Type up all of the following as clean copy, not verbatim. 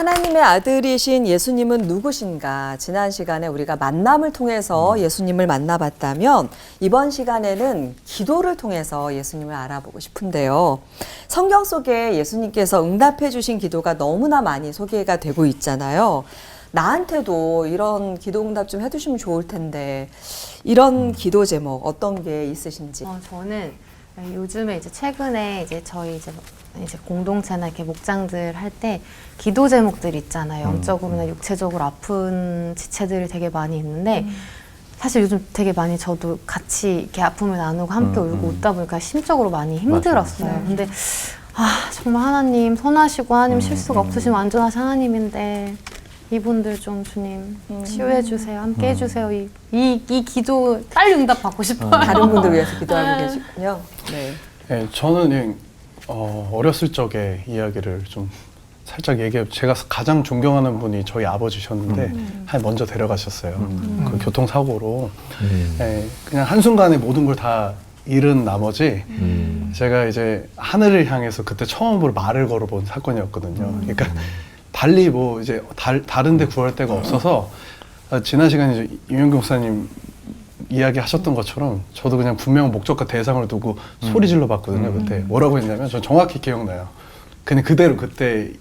하나님의 아들이신 예수님은 누구신가? 지난 시간에 우리가 만남을 통해서 예수님을 만나봤다면 이번 시간에는 기도를 통해서 예수님을 알아보고 싶은데요. 성경 속에 예수님께서 응답해 주신 기도가 너무나 많이 소개가 되고 있잖아요. 나한테도 이런 기도 응답 좀 해주시면 좋을 텐데 이런 기도 제목 어떤 게 있으신지? 저는 요즘에 이제 최근에 이제 저희 이제 공동체나 이렇게 목장들 할 때 기도 제목들 있잖아요. 영적으로나 육체적으로 아픈 지체들이 되게 많이 있는데 사실 요즘 되게 많이 저도 같이 이렇게 아픔을 나누고 함께 울고 웃다 보니까 심적으로 많이 힘들었어요. 근데 정말 하나님 선하시고 하나님 실수가 없으신 완전하신 하나님인데 이분들 좀 주님 치유해 주세요. 함께 해주세요. 이 기도 빨리 응답 받고 싶어요. 다른 분들 위해서 기도하고 계시군요. 네. 네, 저는 어렸을 적의 이야기를 좀 살짝 얘기해. 제가 가장 존경하는 분이 저희 아버지셨는데 먼저 데려가셨어요. 그 교통사고로. 네, 그냥 한순간에 모든 걸 다 잃은 나머지 제가 이제 하늘을 향해서 그때 처음으로 말을 걸어본 사건이었거든요. 그러니까 달리 뭐 이제 다른 데 구할 데가 없어서 지난 시간에 이제 임영규 목사님 이야기하셨던 것처럼 저도 그냥 분명 목적과 대상을 두고 소리 질러 봤거든요. 그때 뭐라고 했냐면 전 정확히 기억나요. 그냥 그대로 그때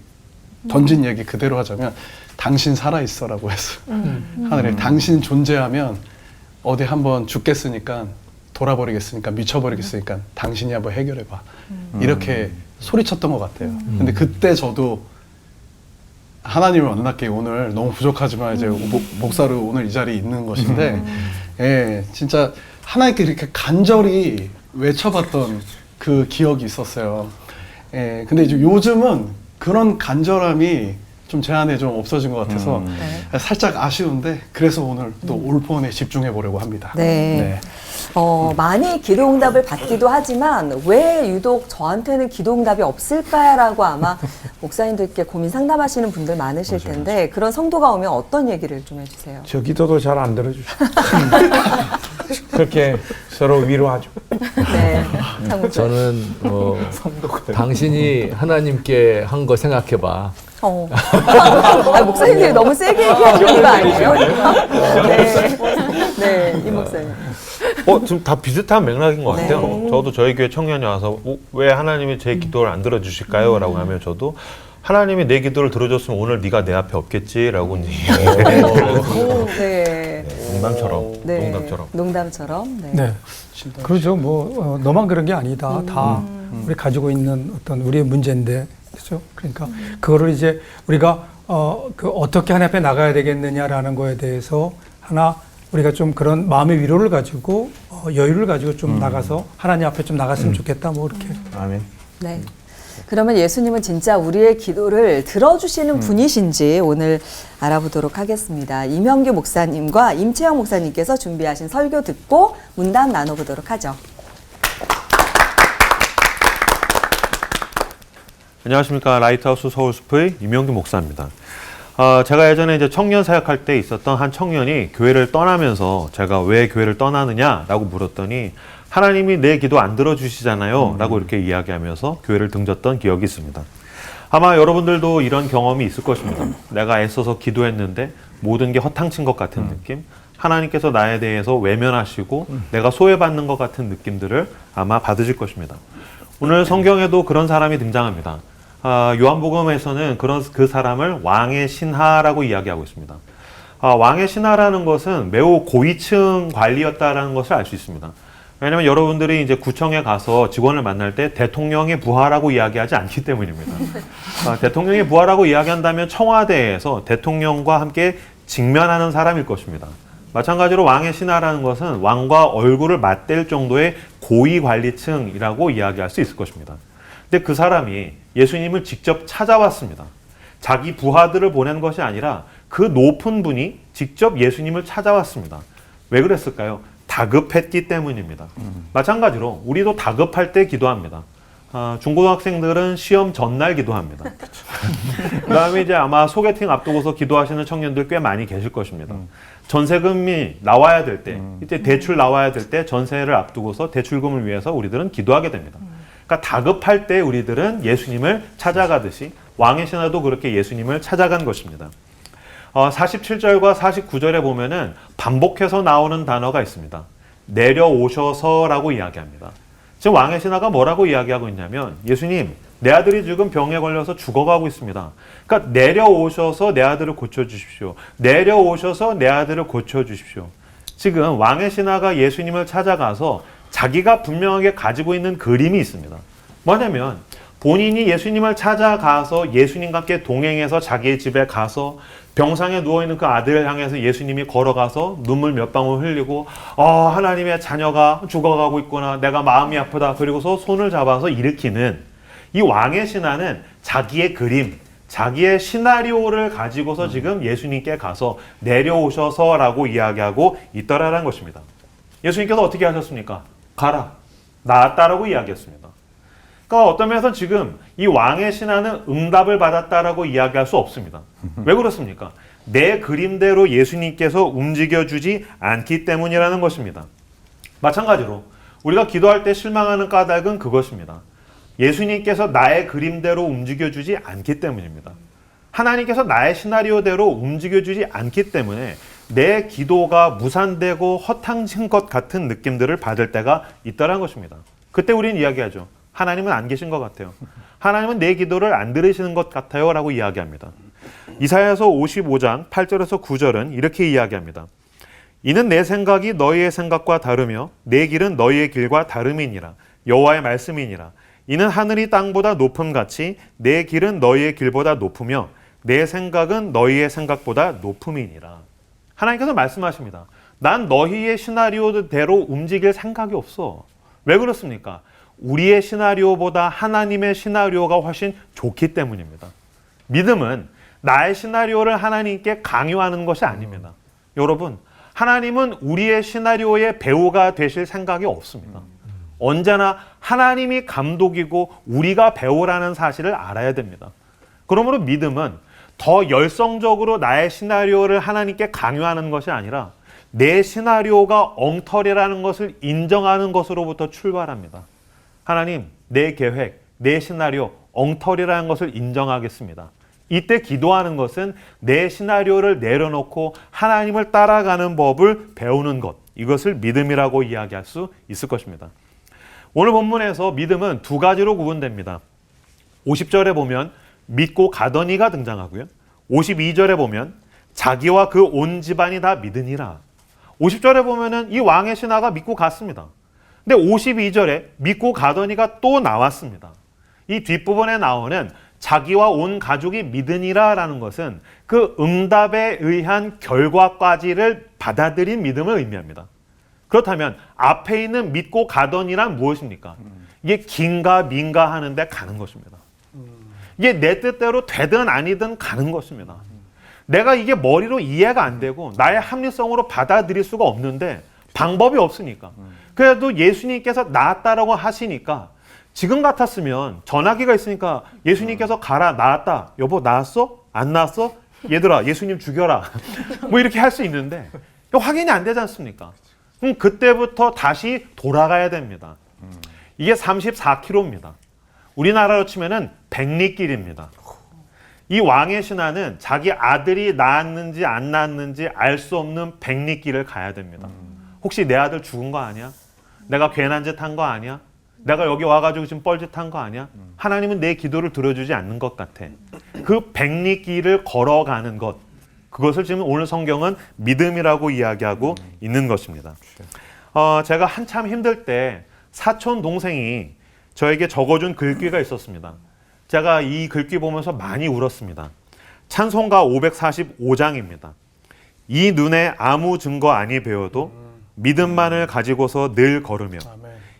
던진 얘기 그대로 하자면 당신 살아있어라고 했어요. 하늘에 당신 존재하면 어디 한번 죽겠으니까 돌아버리겠으니까 미쳐버리겠으니까 당신이 한번 해결해봐. 이렇게 소리쳤던 것 같아요. 근데 그때 저도 하나님을 만났기에 오늘 너무 부족하지만 이제 목사로 오늘 이 자리에 있는 것인데 예, 진짜 하나님께 이렇게 간절히 외쳐봤던 그 기억이 있었어요. 예, 근데 이제 요즘은 그런 간절함이 좀 제 안에 좀 없어진 것 같아서 살짝 아쉬운데 그래서 오늘 또 올폰에 집중해 보려고 합니다. 네. 많이 기도 응답을 받기도 하지만 왜 유독 저한테는 기도 응답이 없을까라고 아마 목사님들께 고민 상담하시는 분들 많으실 텐데 그런 성도가 오면 어떤 얘기를 좀 해주세요? 저 기도도 잘 안 들어주시고 그렇게 서로 위로하죠. 네. 저는 당신이 하나님께 한 거 생각해봐. 목사님들이 너무 세게 얘기하시는 거 아니에요? 네. 네, 이 목사님. 좀 다 비슷한 맥락인 것 같아요. 네. 저도 저희 교회 청년이 와서 왜 하나님이 제 기도를 안 들어주실까요? 라고 하면 저도 하나님이 내 기도를 들어줬으면 오늘 네가 내 앞에 없겠지라고 네. 농담처럼. 네. 농담처럼. 농담처럼. 네. 네. 그렇죠. 너만 그런 게 아니다. 다 우리 가지고 있는 어떤 우리의 문제인데, 그렇죠. 그러니까 그거를 이제 우리가 어떻게 하나님 앞에 나가야 되겠느냐라는 거에 대해서 우리가 좀 그런 마음의 위로를 가지고 여유를 가지고 좀 나가서 하나님 앞에 좀 나갔으면 좋겠다. 뭐 이렇게. 아멘. 네. 그러면 예수님은 진짜 우리의 기도를 들어주시는 분이신지 오늘 알아보도록 하겠습니다. 임영규 목사님과 임채영 목사님께서 준비하신 설교 듣고 문담 나눠보도록 하죠. 안녕하십니까. 라이트하우스 서울숲의 임영규 목사입니다. 제가 예전에 이제 청년 사역할 때 있었던 한 청년이 교회를 떠나면서 제가 왜 교회를 떠나느냐라고 물었더니 하나님이 내 기도 안 들어주시잖아요 라고 이렇게 이야기하면서 교회를 등졌던 기억이 있습니다. 아마 여러분들도 이런 경험이 있을 것입니다. 내가 애써서 기도했는데 모든 게 허탕친 것 같은 느낌, 하나님께서 나에 대해서 외면하시고 내가 소외받는 것 같은 느낌들을 아마 받으실 것입니다. 오늘 성경에도 그런 사람이 등장합니다. 요한복음에서는 그 사람을 왕의 신하라고 이야기하고 있습니다. 왕의 신하라는 것은 매우 고위층 관리였다라는 것을 알 수 있습니다. 왜냐하면 여러분들이 이제 구청에 가서 직원을 만날 때 대통령의 부하라고 이야기하지 않기 때문입니다. 대통령의 부하라고 이야기한다면 청와대에서 대통령과 함께 직면하는 사람일 것입니다. 마찬가지로 왕의 신하라는 것은 왕과 얼굴을 맞댈 정도의 고위 관리층이라고 이야기할 수 있을 것입니다. 근데 그 사람이 예수님을 직접 찾아왔습니다. 자기 부하들을 보낸 것이 아니라 그 높은 분이 직접 예수님을 찾아왔습니다. 왜 그랬을까요? 다급했기 때문입니다. 마찬가지로 우리도 다급할 때 기도합니다. 중고등학생들은 시험 전날 기도합니다. 그 다음에 이제 아마 소개팅 앞두고서 기도하시는 청년들 꽤 많이 계실 것입니다. 전세금이 나와야 될 때, 이때 대출 나와야 될 때 전세를 앞두고서 대출금을 위해서 우리들은 기도하게 됩니다. 그러니까 다급할 때 우리들은 예수님을 찾아가듯이 왕의 신하도 그렇게 예수님을 찾아간 것입니다. 47절과 49절에 보면은 반복해서 나오는 단어가 있습니다. 내려오셔서라고 이야기합니다. 지금 왕의 신하가 뭐라고 이야기하고 있냐면 예수님, 내 아들이 지금 병에 걸려서 죽어가고 있습니다. 그러니까 내려오셔서 내 아들을 고쳐주십시오. 내려오셔서 내 아들을 고쳐주십시오. 지금 왕의 신하가 예수님을 찾아가서 자기가 분명하게 가지고 있는 그림이 있습니다. 뭐냐면 본인이 예수님을 찾아가서 예수님과 함께 동행해서 자기의 집에 가서 병상에 누워있는 그 아들을 향해서 예수님이 걸어가서 눈물 몇 방울 흘리고 하나님의 자녀가 죽어가고 있구나. 내가 마음이 아프다. 그리고서 손을 잡아서 일으키는 이 왕의 신하는 자기의 그림, 자기의 시나리오를 가지고서 지금 예수님께 가서 내려오셔서라고 이야기하고 있더라라는 것입니다. 예수님께서 어떻게 하셨습니까? 가라, 나았다라고 이야기했습니다. 그러니까 어떤 면에서 지금 이 왕의 신하는 응답을 받았다라고 이야기할 수 없습니다. 왜 그렇습니까? 내 그림대로 예수님께서 움직여주지 않기 때문이라는 것입니다. 마찬가지로 우리가 기도할 때 실망하는 까닭은 그것입니다. 예수님께서 나의 그림대로 움직여주지 않기 때문입니다. 하나님께서 나의 시나리오대로 움직여주지 않기 때문에 내 기도가 무산되고 허탕친 것 같은 느낌들을 받을 때가 있다는 것입니다. 그때 우리는 이야기하죠. 하나님은 안 계신 것 같아요. 하나님은 내 기도를 안 들으시는 것 같아요 라고 이야기합니다. 이사야서 55장 8절에서 9절은 이렇게 이야기합니다. 이는 내 생각이 너희의 생각과 다르며 내 길은 너희의 길과 다름이니라. 여호와의 말씀이니라. 이는 하늘이 땅보다 높음같이 내 길은 너희의 길보다 높으며 내 생각은 너희의 생각보다 높음이니라. 하나님께서 말씀하십니다. 난 너희의 시나리오대로 움직일 생각이 없어. 왜 그렇습니까? 우리의 시나리오보다 하나님의 시나리오가 훨씬 좋기 때문입니다. 믿음은 나의 시나리오를 하나님께 강요하는 것이 아닙니다. 여러분, 하나님은 우리의 시나리오의 배우가 되실 생각이 없습니다. 언제나 하나님이 감독이고 우리가 배우라는 사실을 알아야 됩니다. 그러므로 믿음은 더 열성적으로 나의 시나리오를 하나님께 강요하는 것이 아니라 내 시나리오가 엉터리라는 것을 인정하는 것으로부터 출발합니다. 하나님, 내 계획, 내 시나리오 엉터리라는 것을 인정하겠습니다. 이때 기도하는 것은 내 시나리오를 내려놓고 하나님을 따라가는 법을 배우는 것, 이것을 믿음이라고 이야기할 수 있을 것입니다. 오늘 본문에서 믿음은 두 가지로 구분됩니다. 50절에 보면 믿고 가더니가 등장하고요. 52절에 보면 자기와 그 온 집안이 다 믿으니라. 50절에 보면은 이 왕의 신하가 믿고 갔습니다. 근데 52절에 믿고 가더니가 또 나왔습니다. 이 뒷부분에 나오는 자기와 온 가족이 믿으니라라는 것은 그 응답에 의한 결과까지를 받아들인 믿음을 의미합니다. 그렇다면 앞에 있는 믿고 가더니란 무엇입니까? 이게 긴가 민가 하는데 가는 것입니다. 이게 내 뜻대로 되든 아니든 가는 것입니다. 내가 이게 머리로 이해가 안 되고 나의 합리성으로 받아들일 수가 없는데 방법이 없으니까. 그래도 예수님께서 나았다라고 하시니까 지금 같았으면 전화기가 있으니까 예수님께서 가라, 나았다. 여보, 나았어? 안 나았어? 얘들아, 예수님 죽여라. 뭐 이렇게 할 수 있는데 확인이 안 되지 않습니까? 그럼 그때부터 다시 돌아가야 됩니다. 이게 34km입니다. 우리나라로 치면은 백리길입니다. 이 왕의 신하는 자기 아들이 낳았는지 안 낳았는지 알 수 없는 백리길을 가야 됩니다. 혹시 내 아들 죽은 거 아니야? 내가 괜한 짓 한 거 아니야? 내가 여기 와가지고 지금 뻘짓한 거 아니야? 하나님은 내 기도를 들어주지 않는 것 같아. 그 백리길을 걸어가는 것, 그것을 지금 오늘 성경은 믿음이라고 이야기하고 있는 것입니다. 제가 한참 힘들 때 사촌 동생이 저에게 적어준 글귀가 있었습니다. 제가 이 글귀 보면서 많이 울었습니다. 찬송가 545장입니다. 이 눈에 아무 증거 아니 배워도 믿음만을 가지고서 늘 걸으며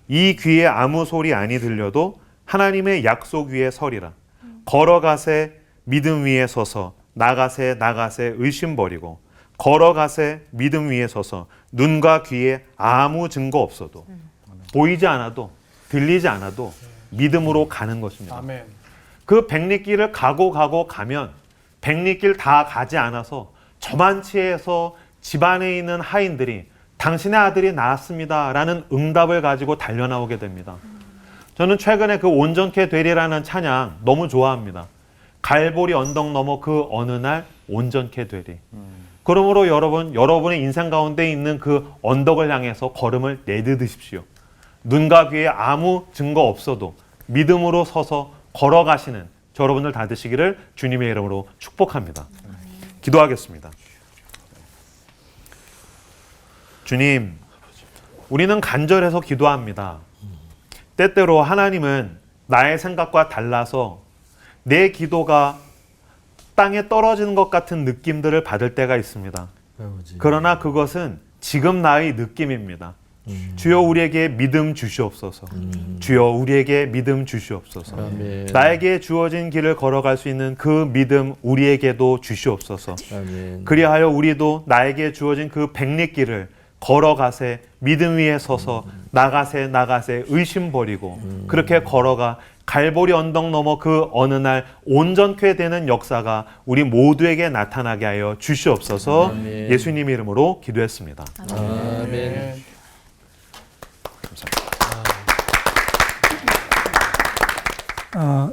이 귀에 아무 소리 아니 들려도 하나님의 약속 위에 서리라. 걸어가세 믿음 위에 서서 나가세 의심 버리고 걸어가세 믿음 위에 서서 눈과 귀에 아무 증거 없어도 보이지 않아도 들리지 않아도 믿음으로 가는 것입니다. 아멘. 그 백리길을 가면 백리길 다 가지 않아서 저만치에서 집안에 있는 하인들이 당신의 아들이 낳았습니다 라는 응답을 가지고 달려나오게 됩니다. 저는 최근에 그 온전케 되리라는 찬양 너무 좋아합니다. 갈보리 언덕 너머 그 어느 날 온전케 되리. 그러므로 여러분의 인생 가운데 있는 그 언덕을 향해서 걸음을 내딛으십시오. 눈과 귀에 아무 증거 없어도 믿음으로 서서 걸어가시는 여러분들 다 되시기를 주님의 이름으로 축복합니다. 기도하겠습니다. 주님, 우리는 간절해서 기도합니다. 때때로 하나님은 나의 생각과 달라서 내 기도가 땅에 떨어지는 것 같은 느낌들을 받을 때가 있습니다. 그러나 그것은 지금 나의 느낌입니다. 주여 우리에게 믿음 주시옵소서. 주여 우리에게 믿음 주시옵소서. 아멘. 나에게 주어진 길을 걸어갈 수 있는 그 믿음 우리에게도 주시옵소서. 아멘. 그리하여 우리도 나에게 주어진 그 백리길을 걸어가세 믿음 위에 서서 나가세 의심 버리고 그렇게 걸어가 갈보리 언덕 넘어 그 어느 날 온전케 되는 역사가 우리 모두에게 나타나게 하여 주시옵소서. 아멘. 예수님 이름으로 기도했습니다. 아멘.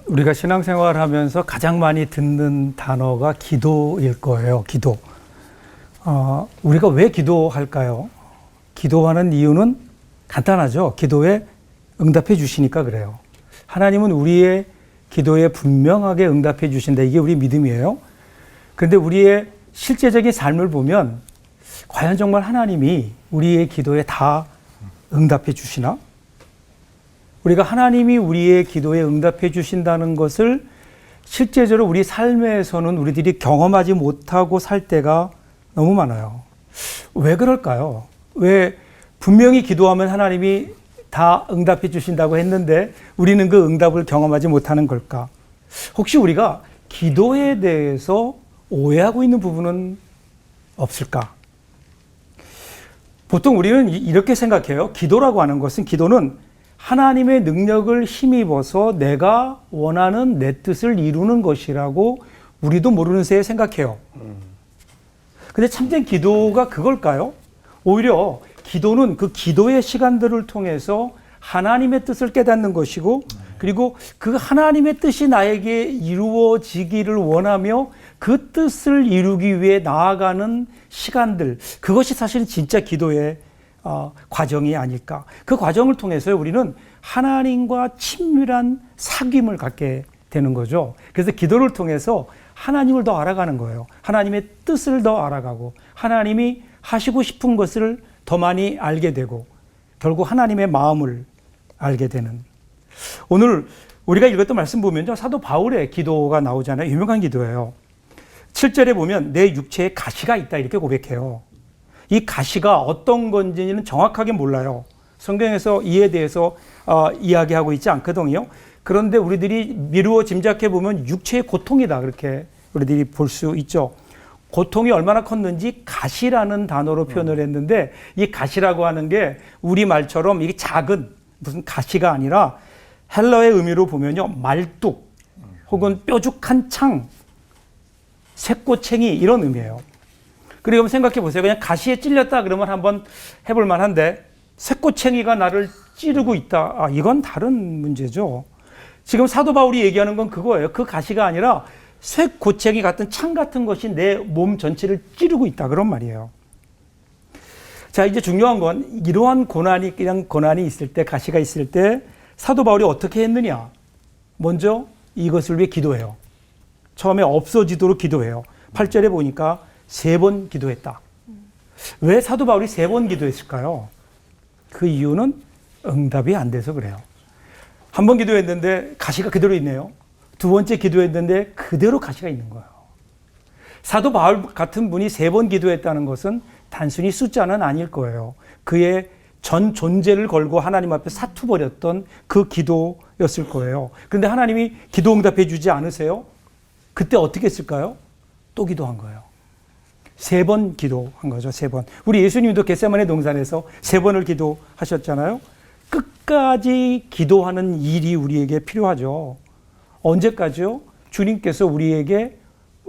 우리가 신앙생활을 하면서 가장 많이 듣는 단어가 기도일 거예요. 기도. 우리가 왜 기도할까요? 기도하는 이유는 간단하죠. 기도에 응답해 주시니까 그래요. 하나님은 우리의 기도에 분명하게 응답해 주신다. 이게 우리 믿음이에요. 그런데 우리의 실제적인 삶을 보면 과연 정말 하나님이 우리의 기도에 다 응답해 주시나? 우리가 하나님이 우리의 기도에 응답해 주신다는 것을 실제적으로 우리 삶에서는 우리들이 경험하지 못하고 살 때가 너무 많아요. 왜 그럴까요? 왜 분명히 기도하면 하나님이 다 응답해 주신다고 했는데 우리는 그 응답을 경험하지 못하는 걸까? 혹시 우리가 기도에 대해서 오해하고 있는 부분은 없을까? 보통 우리는 이렇게 생각해요. 기도라고 하는 것은, 기도는 하나님의 능력을 힘입어서 내가 원하는 내 뜻을 이루는 것이라고 우리도 모르는 새에 생각해요. 근데 참된 기도가 그걸까요? 오히려 기도는 그 기도의 시간들을 통해서 하나님의 뜻을 깨닫는 것이고, 그리고 그 하나님의 뜻이 나에게 이루어지기를 원하며 그 뜻을 이루기 위해 나아가는 시간들, 그것이 사실은 진짜 기도의 과정이 아닐까. 그 과정을 통해서 우리는 하나님과 친밀한 사귐을 갖게 되는 거죠. 그래서 기도를 통해서 하나님을 더 알아가는 거예요. 하나님의 뜻을 더 알아가고 하나님이 하시고 싶은 것을 더 많이 알게 되고 결국 하나님의 마음을 알게 되는. 오늘 우리가 읽었던 말씀 보면요, 사도 바울의 기도가 나오잖아요. 유명한 기도예요. 7절에 보면 내 육체에 가시가 있다 이렇게 고백해요. 이 가시가 어떤 건지는 정확하게 몰라요. 성경에서 이에 대해서 이야기하고 있지 않거든요. 그런데 우리들이 미루어 짐작해 보면 육체의 고통이다 그렇게 우리들이 볼 수 있죠. 고통이 얼마나 컸는지 가시라는 단어로 표현을 했는데, 이 가시라고 하는 게 우리말처럼 이게 작은 무슨 가시가 아니라 헬라어의 의미로 보면요, 말뚝 혹은 뾰족한 창, 새꼬챙이 이런 의미예요. 그리고 한번 생각해 보세요. 그냥 가시에 찔렸다 그러면 한번 해볼 만한데 새꼬챙이가 나를 찌르고 있다. 이건 다른 문제죠. 지금 사도 바울이 얘기하는 건 그거예요. 그 가시가 아니라 쇠고챙이 같은 창 같은 것이 내 몸 전체를 찌르고 있다 그런 말이에요. 자, 이제 중요한 건 이러한 고난이 있을 때, 가시가 있을 때 사도 바울이 어떻게 했느냐. 먼저 이것을 위해 기도해요. 처음에 없어지도록 기도해요. 8절에 보니까 3번 기도했다. 왜 사도 바울이 3번 기도했을까요? 그 이유는 응답이 안 돼서 그래요. 한 번 기도했는데 가시가 그대로 있네요. 두 번째 기도했는데 그대로 가시가 있는 거예요. 사도 바울 같은 분이 3번 기도했다는 것은 단순히 숫자는 아닐 거예요. 그의 전 존재를 걸고 하나님 앞에 사투버렸던 그 기도였을 거예요. 그런데 하나님이 기도 응답해 주지 않으세요? 그때 어떻게 했을까요? 또 기도한 거예요. 3번 기도한 거죠. 3번. 우리 예수님도 겟세마네 동산에서 3번을 기도하셨잖아요. 끝까지 기도하는 일이 우리에게 필요하죠. 언제까지요? 주님께서 우리에게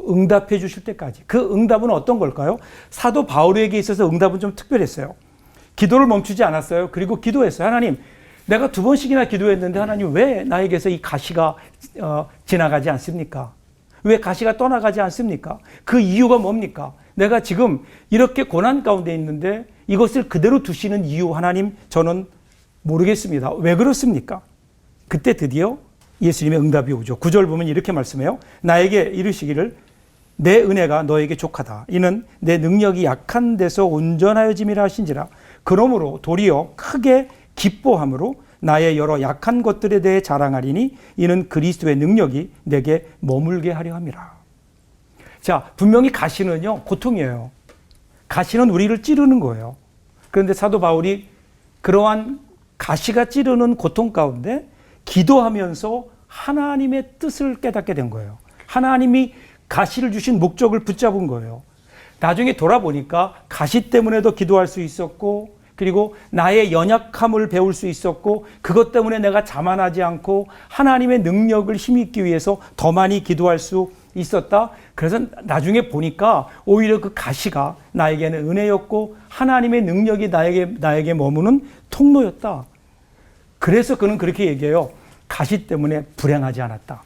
응답해 주실 때까지. 그 응답은 어떤 걸까요? 사도 바울에게 있어서 응답은 좀 특별했어요. 기도를 멈추지 않았어요. 그리고 기도했어요. 하나님, 내가 2번씩이나 기도했는데 하나님 왜 나에게서 이 가시가 지나가지 않습니까? 왜 가시가 떠나가지 않습니까? 그 이유가 뭡니까? 내가 지금 이렇게 고난 가운데 있는데 이것을 그대로 두시는 이유 하나님 저는 모르겠습니다. 왜 그렇습니까? 그때 드디어 예수님의 응답이 오죠. 9절 보면 이렇게 말씀해요. 나에게 이르시기를 내 은혜가 너에게 족하다. 이는 내 능력이 약한 데서 온전하여짐이라 하신지라. 그러므로 도리어 크게 기뻐함으로 나의 여러 약한 것들에 대해 자랑하리니 이는 그리스도의 능력이 내게 머물게 하려 함이라. 자, 분명히 가시는요, 고통이에요. 가시는 우리를 찌르는 거예요. 그런데 사도 바울이 그러한 가시가 찌르는 고통 가운데 기도하면서 하나님의 뜻을 깨닫게 된 거예요. 하나님이 가시를 주신 목적을 붙잡은 거예요. 나중에 돌아보니까 가시 때문에도 기도할 수 있었고, 그리고 나의 연약함을 배울 수 있었고, 그것 때문에 내가 자만하지 않고 하나님의 능력을 힘입기 위해서 더 많이 기도할 수 있었다. 그래서 나중에 보니까 오히려 그 가시가 나에게는 은혜였고 하나님의 능력이 나에게 머무는 통로였다. 그래서 그는 그렇게 얘기해요. 가시 때문에 불행하지 않았다.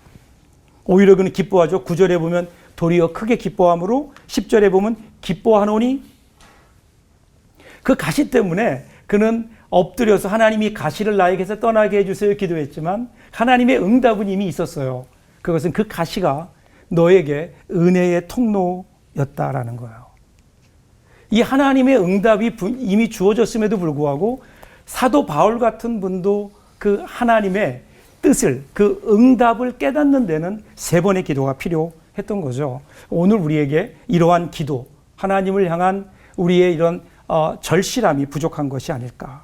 오히려 그는 기뻐하죠. 9절에 보면 도리어 크게 기뻐함으로, 10절에 보면 기뻐하노니, 그 가시 때문에 그는 엎드려서 하나님이 가시를 나에게서 떠나게 해주세요 기도했지만 하나님의 응답은 이미 있었어요. 그것은 그 가시가 너에게 은혜의 통로였다라는 거예요. 이 하나님의 응답이 이미 주어졌음에도 불구하고 사도 바울 같은 분도 그 하나님의 뜻을, 그 응답을 깨닫는 데는 3번의 기도가 필요했던 거죠. 오늘 우리에게 이러한 기도, 하나님을 향한 우리의 이런 절실함이 부족한 것이 아닐까.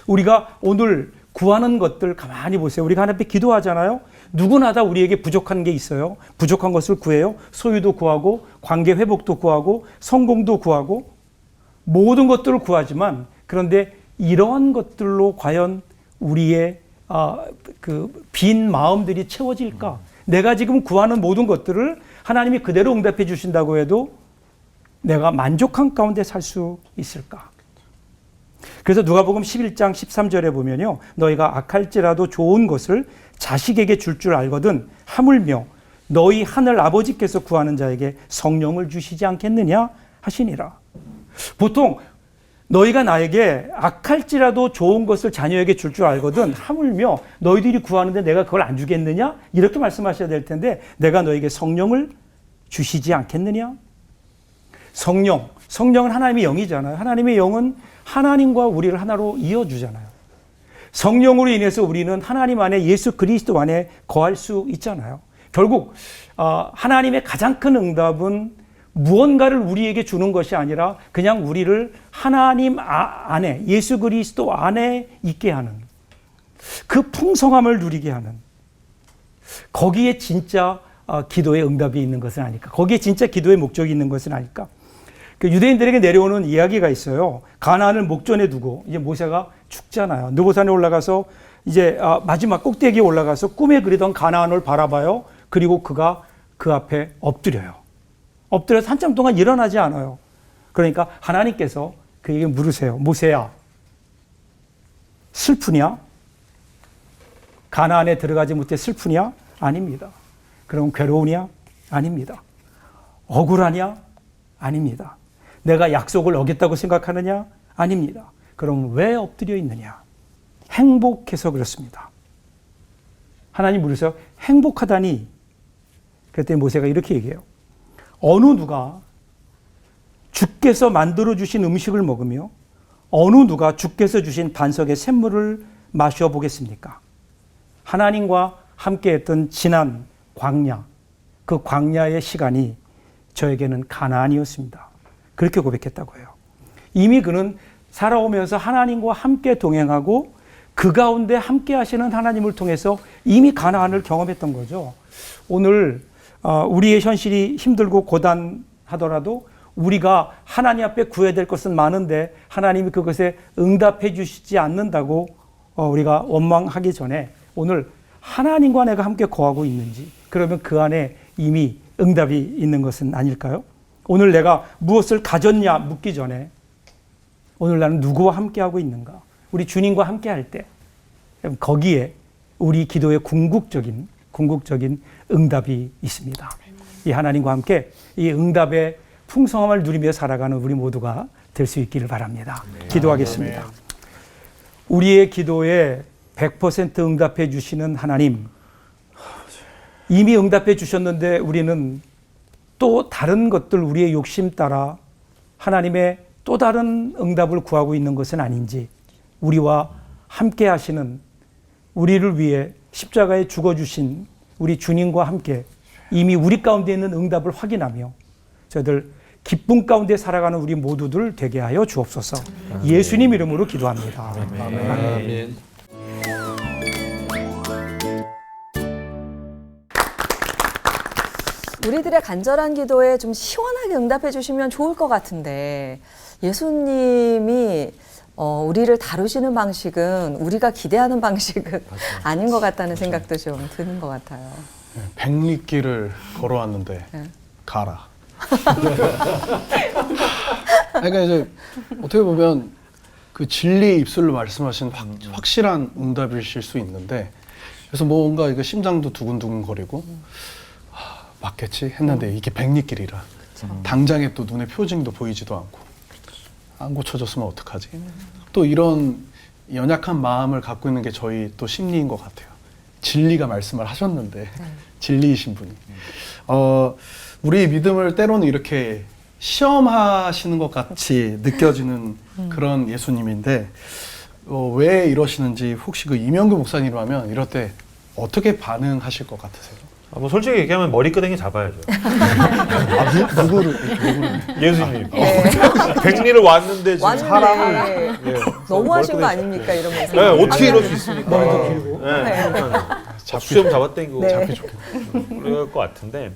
우리가 오늘 구하는 것들 가만히 보세요. 우리가 하나님 앞에 기도하잖아요. 누구나 다 우리에게 부족한 게 있어요. 부족한 것을 구해요. 소유도 구하고, 관계 회복도 구하고, 성공도 구하고, 모든 것들을 구하지만, 그런데 이러한 것들로 과연 우리의 그 빈 마음들이 채워질까? 내가 지금 구하는 모든 것들을 하나님이 그대로 응답해 주신다고 해도 내가 만족한 가운데 살 수 있을까? 그래서 누가복음 11장 13절에 보면요. 너희가 악할지라도 좋은 것을 자식에게 줄 줄 알거든 하물며 너희 하늘 아버지께서 구하는 자에게 성령을 주시지 않겠느냐 하시니라. 보통 너희가 나에게 악할지라도 좋은 것을 자녀에게 줄 줄 알거든 하물며 너희들이 구하는데 내가 그걸 안 주겠느냐? 이렇게 말씀하셔야 될 텐데 내가 너에게 성령을 주시지 않겠느냐? 성령은 하나님의 영이잖아요. 하나님의 영은 하나님과 우리를 하나로 이어주잖아요. 성령으로 인해서 우리는 하나님 안에 예수 그리스도 안에 거할 수 있잖아요. 결국 하나님의 가장 큰 응답은 무언가를 우리에게 주는 것이 아니라 그냥 우리를 하나님 안에, 예수 그리스도 안에 있게 하는, 그 풍성함을 누리게 하는, 거기에 진짜 기도의 응답이 있는 것은 아닐까. 거기에 진짜 기도의 목적이 있는 것은 아닐까. 그 유대인들에게 내려오는 이야기가 있어요. 가나안을 목전에 두고 이제 모세가 죽잖아요. 느보산에 올라가서 이제 마지막 꼭대기에 올라가서 꿈에 그리던 가나안을 바라봐요. 그리고 그가 그 앞에 엎드려요. 엎드려서 한참 동안 일어나지 않아요. 그러니까 하나님께서 그에게 물으세요. 모세야, 슬프냐? 가나안에 들어가지 못해 슬프냐? 아닙니다. 그럼 괴로우냐? 아닙니다. 억울하냐? 아닙니다. 내가 약속을 어겼다고 생각하느냐? 아닙니다. 그럼 왜 엎드려 있느냐? 행복해서 그렇습니다. 하나님 물으세요. 행복하다니? 그랬더니 모세가 이렇게 얘기해요. 어느 누가 주께서 만들어주신 음식을 먹으며 어느 누가 주께서 주신 반석의 샘물을 마셔보겠습니까? 하나님과 함께했던 지난 광야, 그 광야의 시간이 저에게는 가나안이었습니다. 그렇게 고백했다고 해요. 이미 그는 살아오면서 하나님과 함께 동행하고 그 가운데 함께 하시는 하나님을 통해서 이미 가나안을 경험했던 거죠. 오늘 우리의 현실이 힘들고 고단하더라도 우리가 하나님 앞에 구해야 될 것은 많은데 하나님이 그것에 응답해 주시지 않는다고 우리가 원망하기 전에 오늘 하나님과 내가 함께 거하고 있는지, 그러면 그 안에 이미 응답이 있는 것은 아닐까요? 오늘 내가 무엇을 가졌냐 묻기 전에 오늘 나는 누구와 함께하고 있는가? 우리 주님과 함께할 때 거기에 우리 기도의 궁극적인 궁극적인 응답이 있습니다. 이 하나님과 함께 이 응답의 풍성함을 누리며 살아가는 우리 모두가 될 수 있기를 바랍니다. 기도하겠습니다. 우리의 기도에 100% 응답해 주시는 하나님, 이미 응답해 주셨는데 우리는 또 다른 것들, 우리의 욕심 따라 하나님의 또 다른 응답을 구하고 있는 것은 아닌지, 우리와 함께 하시는, 우리를 위해 십자가에 죽어주신 우리 주님과 함께 이미 우리 가운데 있는 응답을 확인하며 저희들 기쁨 가운데 살아가는 우리 모두들 되게 하여 주옵소서. 예수님 이름으로 기도합니다. 아멘. 우리들의 간절한 기도에 좀 시원하게 응답해 주시면 좋을 것 같은데 예수님이 우리를 다루시는 방식은 우리가 기대하는 방식은 아닌 것 같다는 생각도 좀 드는 것 같아요. 백리길을 걸어왔는데 네. 가라. 그러니까 이제 어떻게 보면 그 진리 입술로 말씀하신 확실한 응답이실 수 있는데, 그래서 뭔가 이거 심장도 두근두근 거리고 맞겠지 했는데 이게 백리길이라 당장에 또 눈에 표징도 보이지도 않고 안 고쳐졌으면 어떡하지? 또 이런 연약한 마음을 갖고 있는 게 저희 또 심리인 것 같아요. 진리가 말씀을 하셨는데 진리이신 분이 우리 믿음을 때로는 이렇게 시험하시는 것 같이 느껴지는 그런 예수님인데 왜 이러시는지 혹시 그 이명규 목사님이라면 이럴 때 어떻게 반응하실 것 같으세요? 뭐 솔직히 얘기하면 머리끄댕이 잡아야죠. 누구를? 예수님. 백리를 왔는데 지금 왔는데, 사람을 예. 너무하신 거 아닙니까 이러면서. 네, 어떻게 이럴 수 있습니까? 머리도 길고. 네, 그러니까 수염 잡아당기고 네. 잡히 좋겠네. 그럴 것 같은데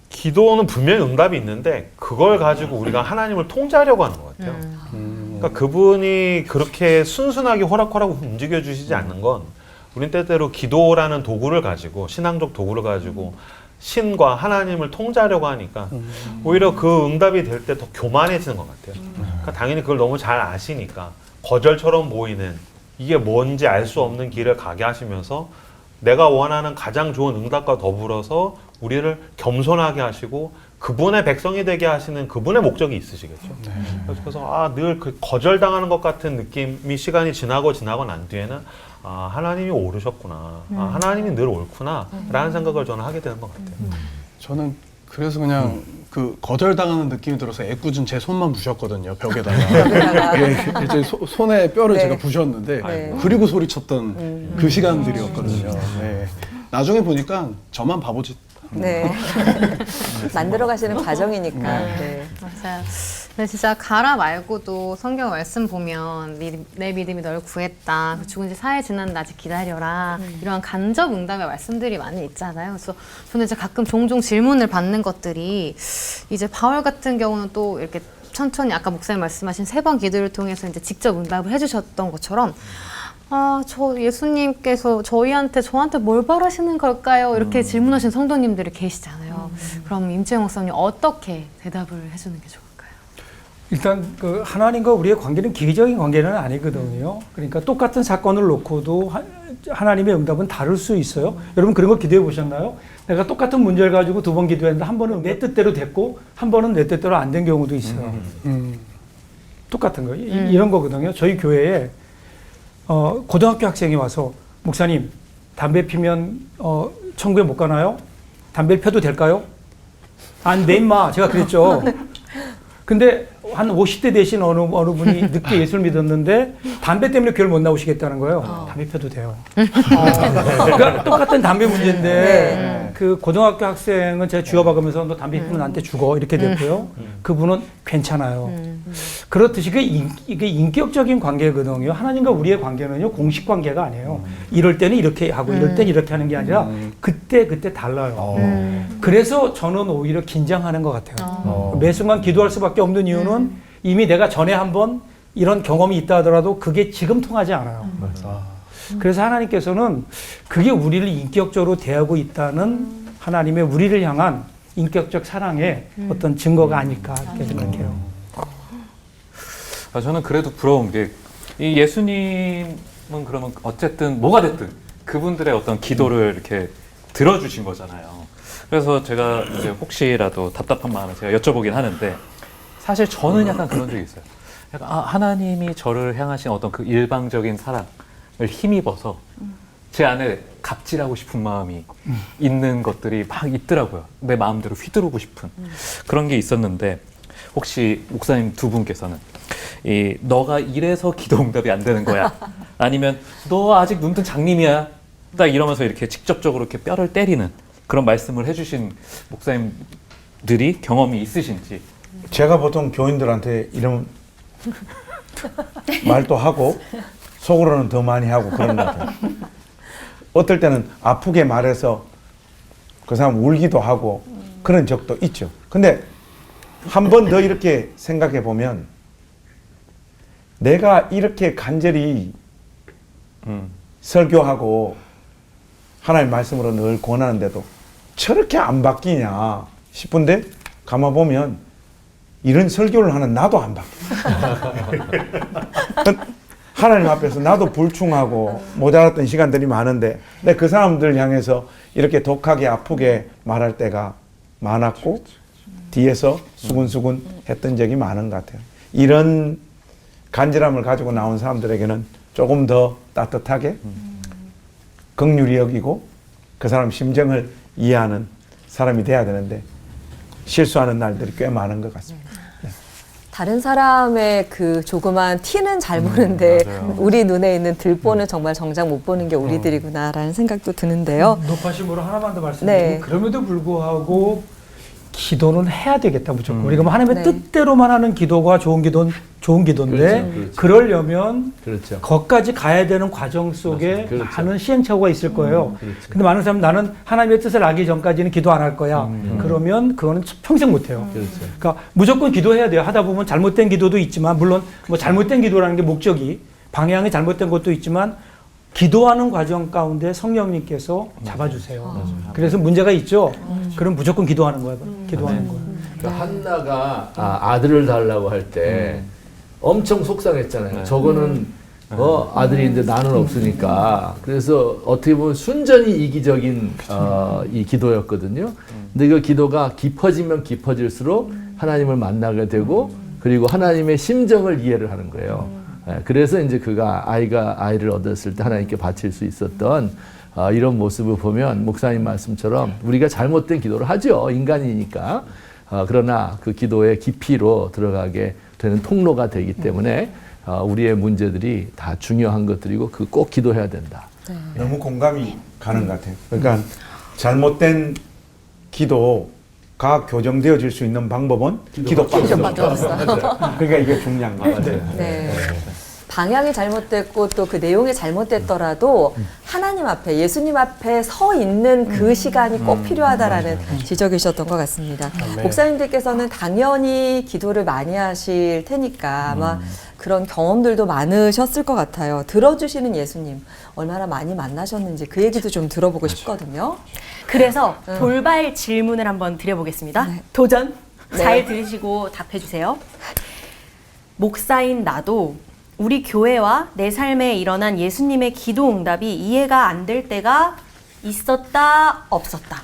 기도는 분명히 응답이 있는데 그걸 가지고 우리가 하나님을 통제하려고 하는 것 같아요. 그러니까 그분이 그렇게 순순하게 호락호락 움직여 주시지 않는 건 우린 때때로 기도라는 도구를 가지고 신앙적 도구를 가지고 신과 하나님을 통제하려고 하니까 오히려 그 응답이 될 때 더 교만해지는 것 같아요. 그러니까 당연히 그걸 너무 잘 아시니까 거절처럼 보이는 이게 뭔지 알 수 없는 길을 가게 하시면서 내가 원하는 가장 좋은 응답과 더불어서 우리를 겸손하게 하시고 그분의 백성이 되게 하시는 그분의 목적이 있으시겠죠. 그래서 늘 그 거절당하는 것 같은 느낌이 시간이 지나고 난 뒤에는 하나님이 오르셨구나. 하나님이 늘 옳구나. 라는 생각을 저는 하게 되는 것 같아요. 저는 그래서 그냥 그 거절당하는 느낌이 들어서 애꿎은 제 손만 부셨거든요, 벽에다가. 예, 이제 손에 뼈를 네. 제가 부셨는데 네. 그리고 소리쳤던 그 시간들이었거든요. 네. 나중에 보니까 저만 바보짓. 네. 만들어 가시는 과정이니까. 네. 맞아요. 근데 진짜 가라 말고도 성경 말씀 보면 내 믿음이 널 구했다. 죽은 지 사흘 지났는데 아직 기다려라. 이런 간접 응답의 말씀들이 많이 있잖아요. 그래서 저는 이제 가끔 종종 질문을 받는 것들이 이제 바울 같은 경우는 또 이렇게 천천히 아까 목사님 말씀하신 3번 기도를 통해서 이제 직접 응답을 해주셨던 것처럼 저 예수님께서 저한테 뭘 바라시는 걸까요? 이렇게 질문하시는 성도님들이 계시잖아요. 그럼 임채영 목사님 어떻게 대답을 해주는 게 좋을까요? 일단 그 하나님과 우리의 관계는 기계적인 관계는 아니거든요. 그러니까 똑같은 사건을 놓고도 하나님의 응답은 다를 수 있어요. 여러분 그런 거 기도해 보셨나요? 내가 똑같은 문제를 가지고 2번 기도했는데 한 번은 내 뜻대로 됐고 한 번은 내 뜻대로 안 된 경우도 있어요. 똑같은 거 이런 거거든요. 저희 교회에 고등학교 학생이 와서 목사님 담배 피면 천국에 못 가나요? 담배를 펴도 될까요? 안 돼 임마 제가 그랬죠. 근데 한 50대 되신 어느 분이 늦게 예수를 믿었는데 담배 때문에 교회를 못 나오시겠다는 거예요. 담배 펴도 돼요. 그러니까 똑같은 담배 문제인데 그 고등학교 학생은 제가 쥐어박으면서 너 담배 피우면 나한테 죽어 이렇게 됐고요. 그분은 괜찮아요. 그렇듯이 이게 인격적인 관계거든요. 하나님과 우리의 관계는요 공식 관계가 아니에요. 이럴 때는 이렇게 하고 이럴 때는 이렇게 하는 게 아니라 그때 달라요. 그래서 저는 오히려 긴장하는 것 같아요. 매 순간 기도할 수밖에 없는 이유는 이미 내가 전에 한번 이런 경험이 있다 하더라도 그게 지금 통하지 않아요. 그래서 하나님께서는 그게 우리를 인격적으로 대하고 있다는 하나님의 우리를 향한 인격적 사랑의 어떤 증거가 아닐까 이렇게 생각해요. 저는 그래도 부러운 게 이 예수님은 그러면 어쨌든 뭐가 됐든 그분들의 어떤 기도를 이렇게 들어주신 거잖아요. 그래서 제가 이제 혹시라도 답답한 마음에 제가 여쭤보긴 하는데 사실 저는 약간 그런 적이 있어요. 약간 하나님이 저를 향하신 어떤 그 일방적인 사랑을 힘입어서 제 안에 갑질하고 싶은 마음이 있는 것들이 막 있더라고요. 내 마음대로 휘두르고 싶은 그런 게 있었는데 혹시 목사님 두 분께서는 너가 이래서 기도 응답이 안 되는 거야? 아니면 너 아직 눈뜬 장님이야? 딱 이러면서 이렇게 직접적으로 이렇게 뼈를 때리는 그런 말씀을 해주신 목사님들이 경험이 있으신지. 제가 보통 교인들한테 이런 말도 하고 속으로는 더 많이 하고 그런 것 같아요. 어떨 때는 아프게 말해서 그 사람 울기도 하고 그런 적도 있죠. 근데 한 번 더 이렇게 생각해 보면 내가 이렇게 간절히 설교하고 하나님 말씀으로 늘 권하는데도 저렇게 안 바뀌냐 싶은데 가만 보면 이런 설교를 하는 나도 안 바뀌어. 하나님 앞에서 나도 불충하고 모자랐던 시간들이 많은데 근데 그 사람들 향해서 이렇게 독하게 아프게 말할 때가 많았고 뒤에서 수근수근 했던 적이 많은 것 같아요. 이런 간절함을 가지고 나온 사람들에게는 조금 더 따뜻하게 긍휼히 여기고 그 사람 심정을 이해하는 사람이 돼야 되는데 실수하는 날들이 꽤 많은 것 같습니다. 다른 사람의 그 조그만 티는 잘 보는데 우리 눈에 있는 들보는 정말 정작 못 보는 게 우리들이구나라는 생각도 드는데요. 높아심으로 하나만 더 말씀드리면 네. 그럼에도 불구하고 기도는 해야 되겠다 무조건. 우리가 뭐 하나님의 뜻대로만 하는 기도가 좋은 기도인데 그렇죠. 그러려면 그렇죠. 거기까지 가야 되는 과정 속에 그렇죠. 많은 시행착오가 있을 거예요. 그렇죠. 근데 많은 사람 나는 하나님의 뜻을 알기 전까지는 기도 안 할 거야. 그러면 그거는 평생 못 해요. 그렇죠. 그러니까 무조건 기도해야 돼요. 하다 보면 잘못된 기도도 있지만 물론 뭐 잘못된 기도라는 게 목적이 방향이 잘못된 것도 있지만 기도하는 과정 가운데 성령님께서 잡아주세요. 그래서 문제가 있죠. 그럼 무조건 기도하는 거예요. 기도하는 거예요. 그 한나가 아들을 달라고 할 때 엄청 속상했잖아요. 저거는 아들인데 나는 없으니까. 그래서 어떻게 보면 순전히 이기적인 이 기도였거든요. 근데 그 기도가 깊어지면 깊어질수록 하나님을 만나게 되고 그리고 하나님의 심정을 이해를 하는 거예요. 그래서 이제 그가 아이를 얻었을 때 하나님께 바칠 수 있었던 이런 모습을 보면 목사님 말씀처럼 우리가 잘못된 기도를 하죠. 인간이니까. 그러나 그 기도의 깊이로 들어가게 되는 통로가 되기 때문에 우리의 문제들이 다 중요한 것들이고 그 꼭 기도해야 된다. 너무 공감이 가는 것 같아요. 그러니까 잘못된 기도가 교정되어질 수 있는 방법은 기도밖에 없어요. 그러니까 이게 중요한 것 같아요. 네. 방향이 잘못됐고 또 그 내용이 잘못됐더라도 하나님 앞에 예수님 앞에 서 있는 그 시간이 꼭 필요하다라는 지적이셨던 것 같습니다. 목사님들께서는 당연히 기도를 많이 하실 테니까 아마 그런 경험들도 많으셨을 것 같아요. 들어주시는 예수님 얼마나 많이 만나셨는지 그 얘기도 좀 들어보고 싶거든요. 그래서 돌발 질문을 한번 드려보겠습니다. 도전. 잘 들으시고 답해주세요. 목사인 나도 우리 교회와 내 삶에 일어난 예수님의 기도 응답이 이해가 안 될 때가 있었다, 없었다.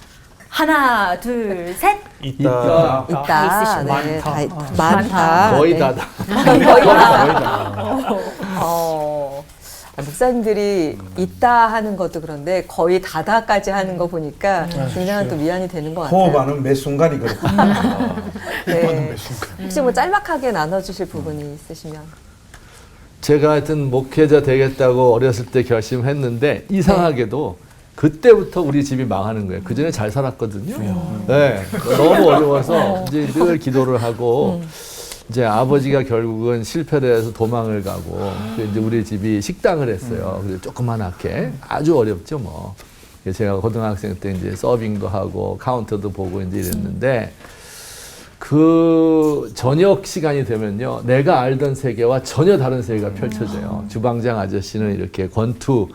하나, 둘, 셋. 있다. 있으시네. 네, 많다. 거의 네. 다다. 거의 다. 목사님들이 있다 하는 것도 그런데 거의 다다까지 하는 거 보니까 굉장한 또 위안이 되는 것 같아요. 호흡하는 매 순간이 그렇군요. 네. 혹시 뭐 짤막하게 나눠주실 부분이 있으시면. 제가 하여튼 목회자 되겠다고 어렸을 때 결심했는데 이상하게도 그때부터 우리 집이 망하는 거예요. 그 전에 잘 살았거든요. 네, 너무 어려워서 이제 늘 기도를 하고 이제 아버지가 결국은 실패를 해서 도망을 가고 이제 우리 집이 식당을 했어요. 그래서 조그만하게 아주 어렵죠 뭐. 제가 고등학생 때 이제 서빙도 하고 카운터도 보고 이제 이랬는데. 그 저녁 시간이 되면요, 내가 알던 세계와 전혀 다른 세계가 펼쳐져요. 주방장 아저씨는 이렇게 권투를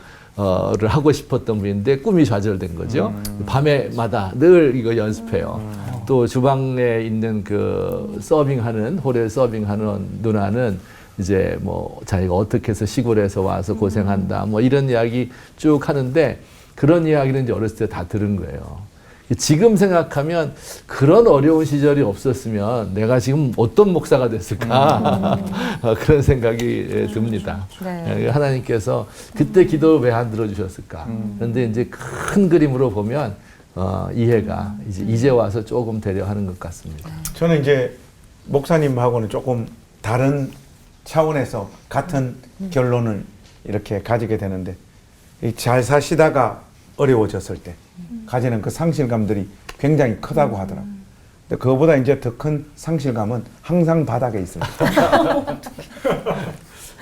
하고 싶었던 분인데 꿈이 좌절된 거죠. 밤에마다 늘 이거 연습해요. 또 주방에 있는 그 서빙하는 홀에 서빙하는 누나는 이제 뭐 자기가 어떻게 해서 시골에서 와서 고생한다 뭐 이런 이야기 쭉 하는데 그런 이야기는 이제 어렸을 때 다 들은 거예요. 지금 생각하면 그런 어려운 시절이 없었으면 내가 지금 어떤 목사가 됐을까 그런 생각이 듭니다. 네. 하나님께서 그때 기도 왜 안 들어주셨을까? 그런데 이제 큰 그림으로 보면 이해가 이제 와서 조금 되려 하는 것 같습니다. 저는 이제 목사님하고는 조금 다른 차원에서 같은 결론을 이렇게 가지게 되는데 잘 사시다가 어려워졌을 때 가지는 그 상실감들이 굉장히 크다고 하더라고요. 근데 그거보다 이제 더 큰 상실감은 항상 바닥에 있습니다.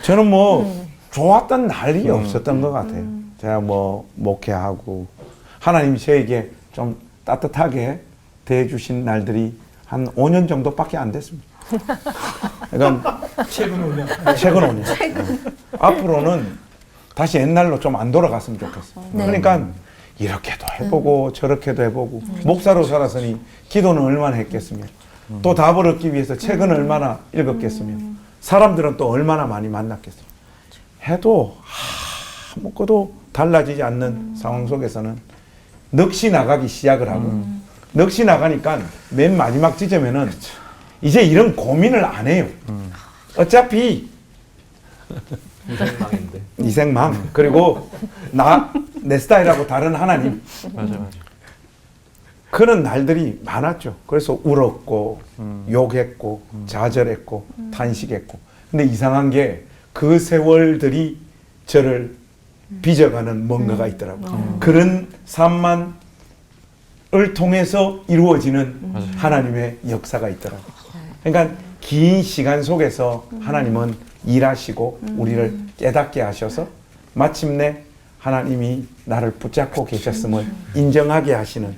저는 뭐 좋았던 날이 없었던 것 같아요. 제가 뭐 목회하고 하나님이 저에게 좀 따뜻하게 대해주신 날들이 한 5년 정도밖에 안 됐습니다. 그러니까 최근 5년. 최근 5년. 앞으로는 다시 옛날로 좀 안 돌아갔으면 좋겠어요. 네. 그러니까 이렇게도 해보고 저렇게도 해보고 목사로 살았으니 기도는 얼마나 했겠으며 또 답을 얻기 위해서 책은 얼마나 읽었겠으며 사람들은 또 얼마나 많이 만났겠어요. 해도 아무것도 달라지지 않는 상황 속에서는 넋이 나가기 시작을 하고 넋이 나가니까 맨 마지막 지점에는 이제 이런 고민을 안 해요. 어차피 이생망인데. 이생망 그리고 내 스타일하고 다른 하나님 맞아. 그런 날들이 많았죠. 그래서 울었고 욕했고 좌절했고 탄식했고 근데 이상한 게 그 세월들이 저를 빚어가는 뭔가가 있더라고요. 그런 삶만을 통해서 이루어지는 하나님의 역사가 있더라고요. 그러니까 긴 시간 속에서 하나님은 일하시고 우리를 깨닫게 하셔서 마침내 하나님이 나를 붙잡고 계셨음을 인정하게 하시는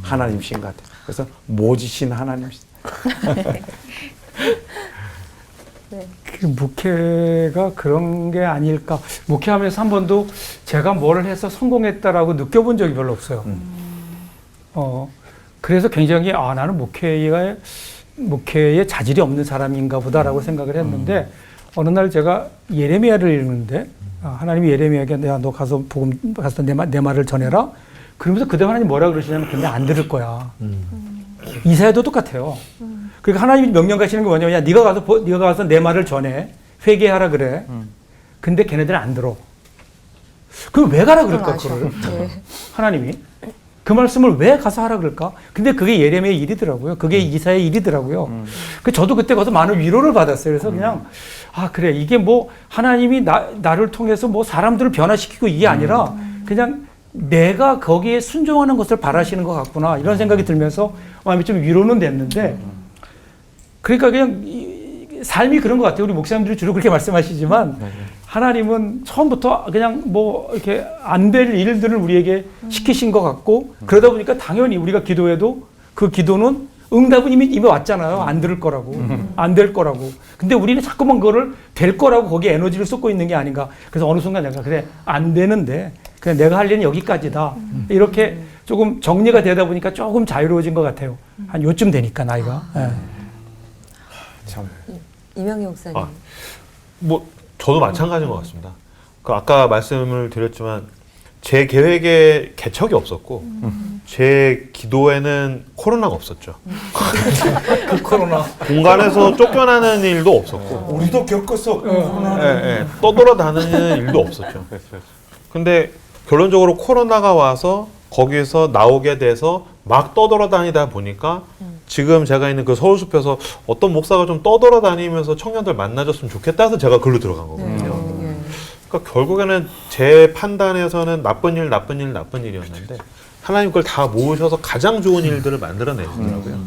하나님이신 것 같아요. 그래서 모지신 하나님이신. 그 목회가 그런 게 아닐까. 목회하면서 한 번도 제가 뭘 해서 성공했다라고 느껴본 적이 별로 없어요. 그래서 굉장히 나는 목회에 자질이 없는 사람인가 보다라고 생각을 했는데 어느 날 제가 예레미야를 읽는데 하나님이 예레미야에게 너 가서 복음 가서 내 말을 전해라. 그러면서 그때 하나님 뭐라 그러시냐면 근데 안 들을 거야. 이사야도 똑같아요. 그러니까 하나님이 명령 가시는 게 뭐냐면 야 네가 가서 내 말을 전해. 회개하라 그래. 근데 걔네들은 안 들어. 그럼 왜 가라 그럴까 그거를? 네. 하나님이 그 말씀을 왜 가서 하라 그럴까? 근데 그게 예레미야의 일이더라고요. 그게 이사야의 일이더라고요. 그 저도 그때 가서 많은 위로를 받았어요. 그래서 그냥 그래 이게 뭐 하나님이 나를 통해서 뭐 사람들을 변화시키고 이게 아니라 그냥 내가 거기에 순종하는 것을 바라시는 것 같구나 이런 생각이 들면서 마음이 좀 위로는 됐는데 그러니까 그냥 삶이 그런 것 같아요. 우리 목사님들이 주로 그렇게 말씀하시지만 하나님은 처음부터 그냥 뭐 이렇게 안 될 일들을 우리에게 시키신 것 같고 그러다 보니까 당연히 우리가 기도해도 그 기도는 응답은 이미 왔잖아요. 안 들을 거라고. 안 될 거라고. 근데 우리는 자꾸만 그거를 될 거라고 거기에 에너지를 쏟고 있는 게 아닌가. 그래서 어느 순간 내가 그래 안 되는데 그냥 내가 할 일은 여기까지다. 이렇게 조금 정리가 되다 보니까 조금 자유로워진 것 같아요. 한 요쯤 되니까 나이가. 예. 참. 이명희 목사님. 뭐 저도 마찬가지인 것 같습니다. 그 아까 말씀을 드렸지만 제 계획에 개척이 없었고 제 기도에는 코로나가 없었죠. 그 코로나. 공간에서 쫓겨나는 일도 없었고 우리도 겪었어. 떠돌아다니는 일도 없었죠. 근데 결론적으로 코로나가 와서 거기서 나오게 돼서 막 떠돌아다니다 보니까 지금 제가 있는 그 서울숲에서 어떤 목사가 좀 떠돌아다니면서 청년들 만나줬으면 좋겠다 해서 제가 글로 들어간 거거든요. 그러니까 결국에는 제 판단에서는 나쁜 일이었는데 하나님 그걸 다 모으셔서 가장 좋은 일들을 만들어내시더라고요.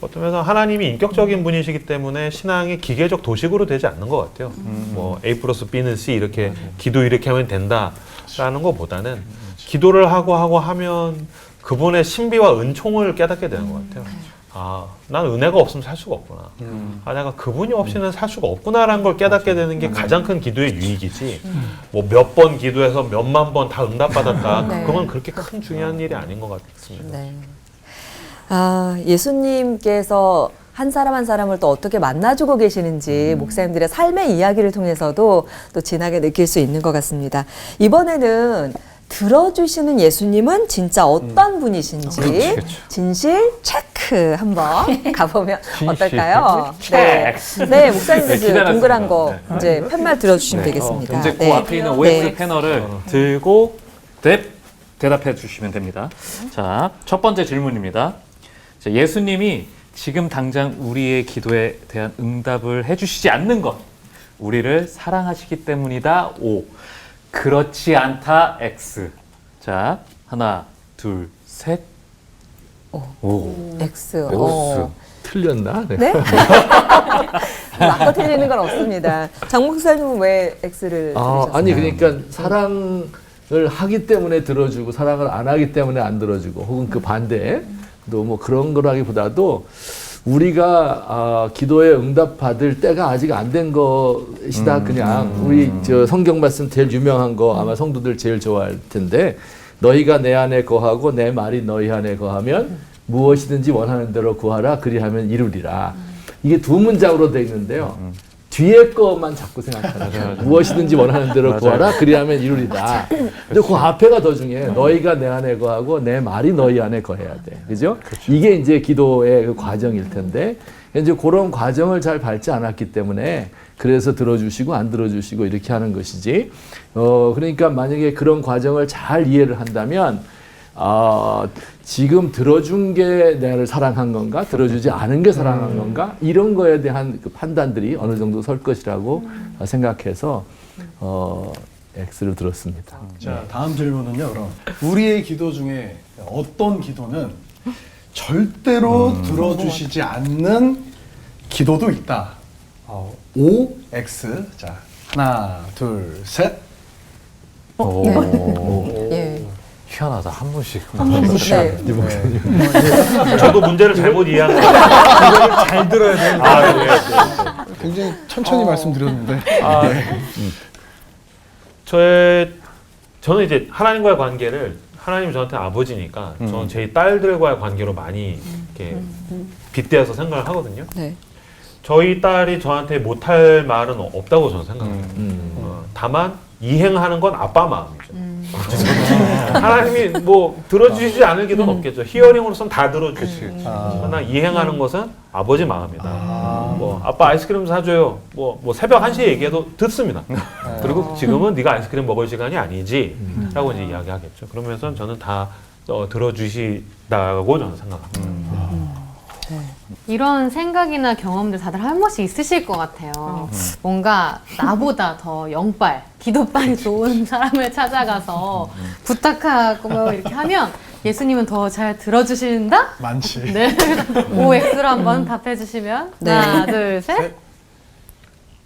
어떤 면에서 하나님이 인격적인 분이시기 때문에 신앙이 기계적 도식으로 되지 않는 것 같아요. 뭐 A 플러스 B는 C 이렇게 기도 이렇게 하면 된다라는 것보다는 기도를 하면 그분의 신비와 은총을 깨닫게 되는 것 같아요. 난 은혜가 없으면 살 수가 없구나. 내가 그분이 없이는 살 수가 없구나라는 걸 깨닫게 되는 게 가장 큰 기도의 유익이지. 뭐 몇 번 기도해서 몇만 번 다 응답받았다. 네. 그건 그렇게 큰 중요한 일이 아닌 것 같습니다. 네. 예수님께서 한 사람 한 사람을 또 어떻게 만나주고 계시는지 목사님들의 삶의 이야기를 통해서도 또 진하게 느낄 수 있는 것 같습니다. 이번에는 들어주시는 예수님은 진짜 어떤 분이신지 진실 체크 한번 가보면 어떨까요? 네, 네 목사님들 그 동그란 거 이제 팻말 들어주시면 되겠습니다. 이제 그 네. 앞에 있는 OX 네. 패널을 들고 대답해 주시면 됩니다. 자, 첫 번째 질문입니다. 자, 예수님이 지금 당장 우리의 기도에 대한 응답을 해주시지 않는 것, 우리를 사랑하시기 때문이다. O. 그렇지 않다. X. 자, 하나, 둘, 셋. 오. X. 틀렸나? 네? 맞고 틀리는 건 없습니다. 장 목사님은 왜 X를 들으셨어요? 아니 그러니까 사랑을 하기 때문에 들어주고 사랑을 안 하기 때문에 안 들어주고 혹은 그 반대 또 뭐 그런 거라기보다도 우리가 기도에 응답받을 때가 아직 안 된 것이다. 그냥 우리 저 성경 말씀 제일 유명한 거 아마 성도들 제일 좋아할 텐데 너희가 내 안에 거하고 내 말이 너희 안에 거하면 무엇이든지 원하는 대로 구하라 그리하면 이루리라. 이게 두 문장으로 되어 있는데요. 뒤에 것만 자꾸 생각하는 무엇이든지 원하는 대로 구하라 그리하면 이루리다. 근데 그 앞에가 더 중요해. 너희가 내 안에 거하고 내 말이 너희 안에 거해야 돼. 그죠? 이게 이제 기도의 그 과정일 텐데 이제 그런 과정을 잘 밟지 않았기 때문에 그래서 들어주시고 안 들어주시고 이렇게 하는 것이지. 그러니까 만약에 그런 과정을 잘 이해를 한다면 지금 들어준 게 나를 사랑한 건가, 들어주지 않은 게 사랑한 건가, 이런 거에 대한 그 판단들이 어느 정도 설 것이라고 생각해서 X를 들었습니다. 자, 다음 질문은요. 그럼 우리의 기도 중에 어떤 기도는 절대로 들어주시지 않는 기도도 있다. O, X. 자, 하나, 둘, 셋. 예. 희한하다. 한 분씩. 네. 저도 문제를 잘못 이해한 것 같아요. 잘 들어야 돼요. 아, 네. 굉장히 천천히 말씀드렸는데. 저는 이제 하나님과의 관계를 하나님이 저한테 아버지니까 저는 제 딸들과의 관계로 많이 이렇게 빗대어서 생각을 하거든요. 네. 저희 딸이 저한테 못할 말은 없다고 저는 생각해요. 다만 이행하는 건 아빠 마음이죠. 하나님이 뭐 들어주시지 않을 기도는 없겠죠. 히어링으로서는 다 들어주시겠지. 그러나 이행하는 것은 아버지 마음이다. 뭐 아빠 아이스크림 사줘요. 뭐 새벽 1시에 얘기해도 듣습니다. 그리고 지금은 네가 아이스크림 먹을 시간이 아니지 라고 이제 이야기하겠죠. 그러면서 저는 다 들어주시다고 저는 생각합니다. 이런 생각이나 경험들 다들 한 번씩 있으실 것 같아요. 뭔가 나보다 더 영빨, 기도빨이 좋은 사람을 찾아가서 부탁하고 뭐 이렇게 하면 예수님은 더 잘 들어주신다? 많지. 네. OX로 한번 답해 주시면 네. 하나, 둘, 셋.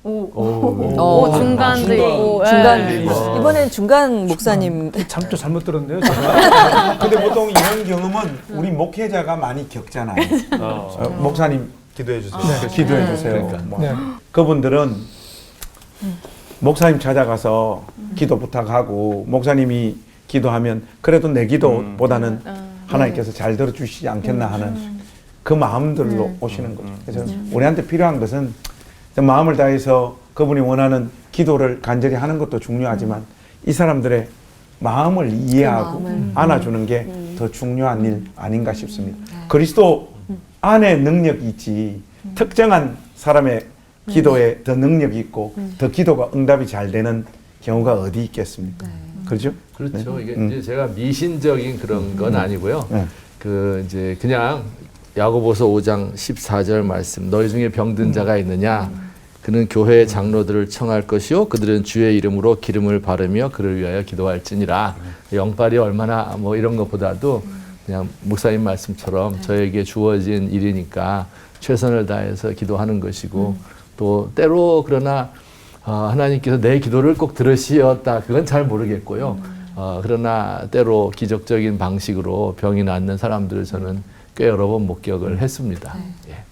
오, 중간도 있고. 중간 예. 이번엔 중간 목사님 또 잘못 들었네요. 제가. 근데 보통 이런 경험은 우리 목회자가 많이 겪잖아요. 목사님 기도해 주세요. 기도해 주세요. 뭐. 네. 그분들은 목사님 찾아가서 기도 부탁하고 목사님이 기도하면 그래도 내 기도보다는 하나님께서 잘 들어주시지 않겠나 하는 그 마음들로 오시는 거죠. 그래서 우리한테 필요한 것은 마음을 다해서 그분이 원하는 기도를 간절히 하는 것도 중요하지만 이 사람들의 마음을 이해하고 안아주는 게 더 중요한 일 아닌가 싶습니다. 그리스도 안에 능력이 있지 특정한 사람의 기도에 더 능력이 있고 더 기도가 응답이 잘 되는 경우가 어디 있겠습니까? 그렇죠? 그렇죠. 이게 이제 제가 미신적인 그런 건 아니고요. 그 이제 그냥 야고보서 5장 14절 말씀 너희 중에 병든 자가 있느냐 그는 교회의 장로들을 청할 것이요 그들은 주의 이름으로 기름을 바르며 그를 위하여 기도할지니라. 영빨이 얼마나 뭐 이런 것보다도 그냥 목사님 말씀처럼 저에게 주어진 일이니까 최선을 다해서 기도하는 것이고 또 때로 그러나 하나님께서 내 기도를 꼭 들으시었다 그건 잘 모르겠고요. 그러나 때로 기적적인 방식으로 병이 낫는 사람들을 저는 꽤 여러 번 목격을 했습니다. 예.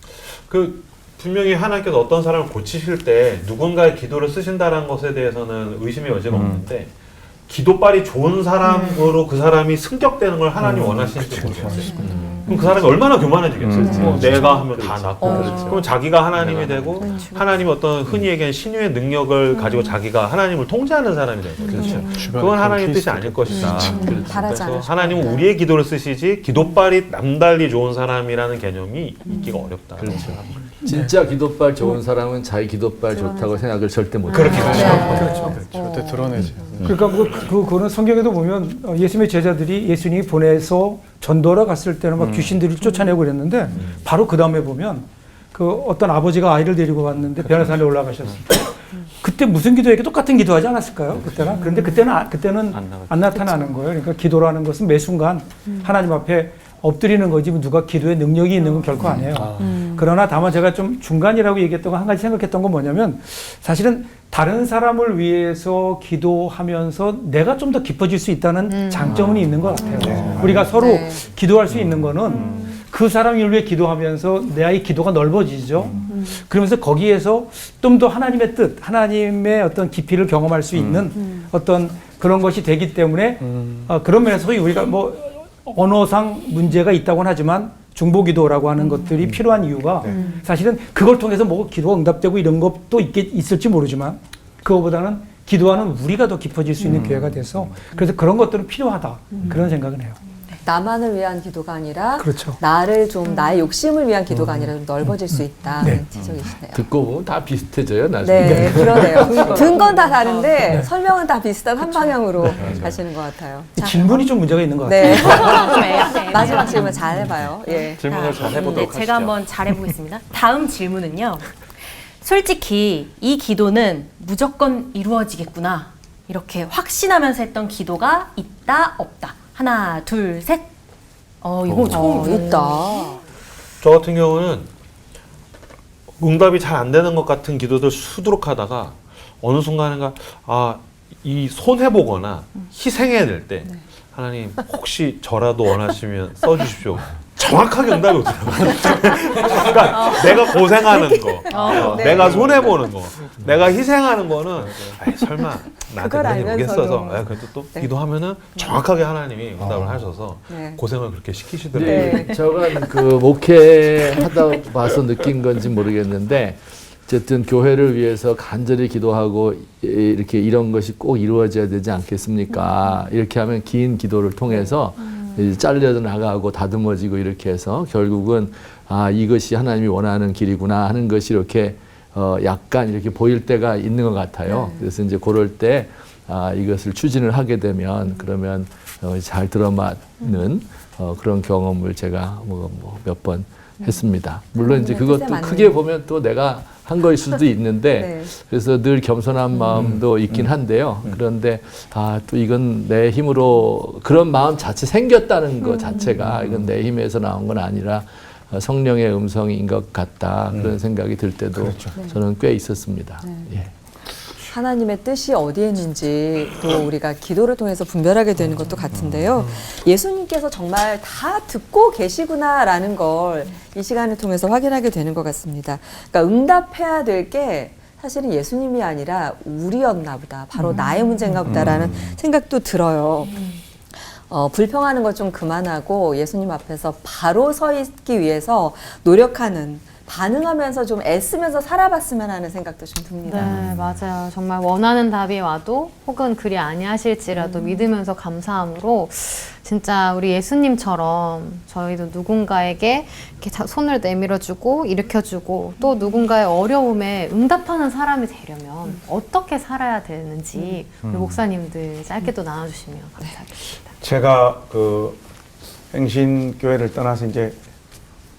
분명히 하나님께서 어떤 사람을 고치실 때 누군가의 기도를 쓰신다는 것에 대해서는 의심의 여지가 없는데 기도빨이 좋은 사람으로 그 사람이 승격되는 걸 하나님 원하시는지 모르겠어요. 그럼 그 사람이 얼마나 교만해지겠어요. 내가 하면 다 그렇죠. 낫고. 그럼 자기가 하나님이 되고 하나님이 어떤 흔히 얘기하는 신유의 능력을 가지고 자기가 하나님을 통제하는 사람이 되는 거죠. 그건 하나님의 뜻이 아닐 것이다. 바라지 그래서 않으셨구나. 하나님은 우리의 기도를 쓰시지 기도빨이 남달리 좋은 사람이라는 개념이 있기가 어렵다. 진짜 기도빨 좋은 사람은 자기 기도빨 좋다고 생각을 절대 못해요. 그렇게 그렇죠. 절대 드러내지. 그러니까 그거는 성경에도 보면 예수님의 제자들이 예수님이 보내서 전도하러 갔을 때는 막 귀신들이 쫓아내고 그랬는데 바로 그 다음에 보면 그 어떤 아버지가 아이를 데리고 왔는데 변화산에 올라가셨을 때 그때 무슨 기도에게 똑같은 기도하지 않았을까요? 그때는 그런데 그때는 안 나타나는 거예요. 그러니까 기도라는 것은 매 순간 하나님 앞에 엎드리는 거지 누가 기도에 능력이 있는 건 결코 아니에요. 그러나 다만 제가 좀 중간이라고 얘기했던 거 한 가지 생각했던 건 뭐냐면 사실은 다른 사람을 위해서 기도하면서 내가 좀 더 깊어질 수 있다는 장점은 있는 것 같아요. 우리가 서로 기도할 수 있는 거는 그 사람을 위해 기도하면서 내 기도가 넓어지죠. 그러면서 거기에서 좀 더 하나님의 뜻, 하나님의 어떤 깊이를 경험할 수 있는 어떤 그런 것이 되기 때문에 그런 면에서 소위 우리가 뭐 언어상 문제가 있다고는 하지만 중보기도라고 하는 것들이 필요한 이유가 사실은 그걸 통해서 뭐 기도가 응답되고 이런 것도 있을지 모르지만 그거보다는 기도하는 우리가 더 깊어질 수 있는 기회가 돼서 그래서 그런 것들은 필요하다 그런 생각은 해요. 나만을 위한 기도가 아니라 그렇죠. 나를 좀 나의 욕심을 위한 기도가 아니라 좀 넓어질 수 있다는 지적이시네요. 듣고 보면 다 비슷해져요, 나중에. 네, 그러네요. 든 건 다 다른데 설명은 다 비슷한 한 방향으로 가시는 것 같아요. 자, 질문이 좀 문제가 있는 것 같아요. 네. 좀 애매해요. 마지막 질문 잘 해봐요. 예. 질문을 잘 해보도록 네, 하시죠. 제가 한번 잘해보겠습니다. 다음 질문은요. 솔직히 이 기도는 무조건 이루어지겠구나. 이렇게 확신하면서 했던 기도가 있다, 없다. 하나, 둘, 셋. 이거 처음 있다. 저 같은 경우는 응답이 잘 안 되는 것 같은 기도들 수두룩 하다가 어느 순간인가 이 손해보거나 희생해야 될 때 하나님 혹시 저라도 원하시면 써주십시오. 정확하게 응답이 오더라고요. 그러니까 내가 고생하는 거, 네. 내가 손해보는 거, 내가 희생하는 거는 설마 나한테 그걸 그런 일 알면서도. 오겠어서 그래도 또 기도하면은 정확하게 하나님이 응답을 하셔서 네. 고생을 그렇게 시키시더라고요. 네. 저건 그 목회하다 봐서 느낀 건지 모르겠는데 어쨌든 교회를 위해서 간절히 기도하고 이렇게 이런 것이 꼭 이루어져야 되지 않겠습니까? 이렇게 하면 긴 기도를 통해서 이제 잘려 나가고 다듬어지고 이렇게 해서 결국은 이것이 하나님이 원하는 길이구나 하는 것이 이렇게 약간 이렇게 보일 때가 있는 것 같아요. 그래서 이제 그럴 때 이것을 추진을 하게 되면 그러면 잘 들어맞는 그런 경험을 제가 몇 번 했습니다. 물론 이제 그것도 크게 보면 또 내가 한 거일 수도 있는데 네. 그래서 늘 겸손한 마음도 있긴 한데요. 그런데 또 이건 내 힘으로 그런 마음 자체 생겼다는 것 자체가 이건 내 힘에서 나온 건 아니라 성령의 음성인 것 같다 그런 생각이 들 때도 저는 꽤 있었습니다. 예. 하나님의 뜻이 어디에 있는지 또 우리가 기도를 통해서 분별하게 되는 것도 같은데요. 예수님께서 정말 다 듣고 계시구나라는 걸 이 시간을 통해서 확인하게 되는 것 같습니다. 그러니까 응답해야 될 게 사실은 예수님이 아니라 우리였나 보다. 바로 나의 문제인가 보다라는 생각도 들어요. 불평하는 것 좀 그만하고 예수님 앞에서 바로 서 있기 위해서 노력하는 반응하면서 좀 애쓰면서 살아봤으면 하는 생각도 좀 듭니다. 네, 맞아요. 정말 원하는 답이 와도 혹은 그리 아니하실지라도 믿으면서 감사함으로 진짜 우리 예수님처럼 저희도 누군가에게 이렇게 손을 내밀어주고 일으켜주고 또 누군가의 어려움에 응답하는 사람이 되려면 어떻게 살아야 되는지 우리 목사님들 짧게 또 나눠주시면 감사하겠습니다. 제가 그 행신교회를 떠나서 이제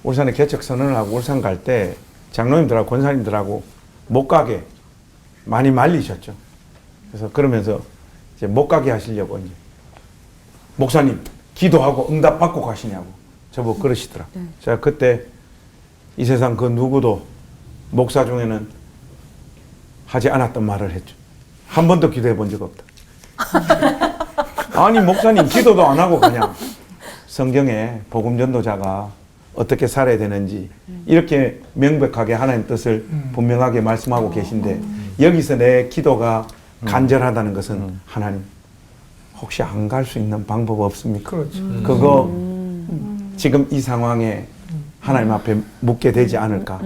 울산에 개척 선언을 하고 울산 갈 때 장로님들하고 권사님들하고 못 가게 많이 말리셨죠. 그래서 그러면서 이제 못 가게 하시려고 이제 목사님 기도하고 응답 받고 가시냐고 저보고 그러시더라. 제가 그때 이 세상 그 누구도 목사 중에는 하지 않았던 말을 했죠. 한 번도 기도해 본 적 없다. 아니 목사님 기도도 안 하고 그냥 성경에 복음 전도자가 어떻게 살아야 되는지 이렇게 명백하게 하나님 뜻을 분명하게 말씀하고 계신데 여기서 내 기도가 간절하다는 것은 하나님 혹시 안 갈 수 있는 방법 없습니까? 그렇죠. 그거 지금 이 상황에 하나님 앞에 묻게 되지 않을까.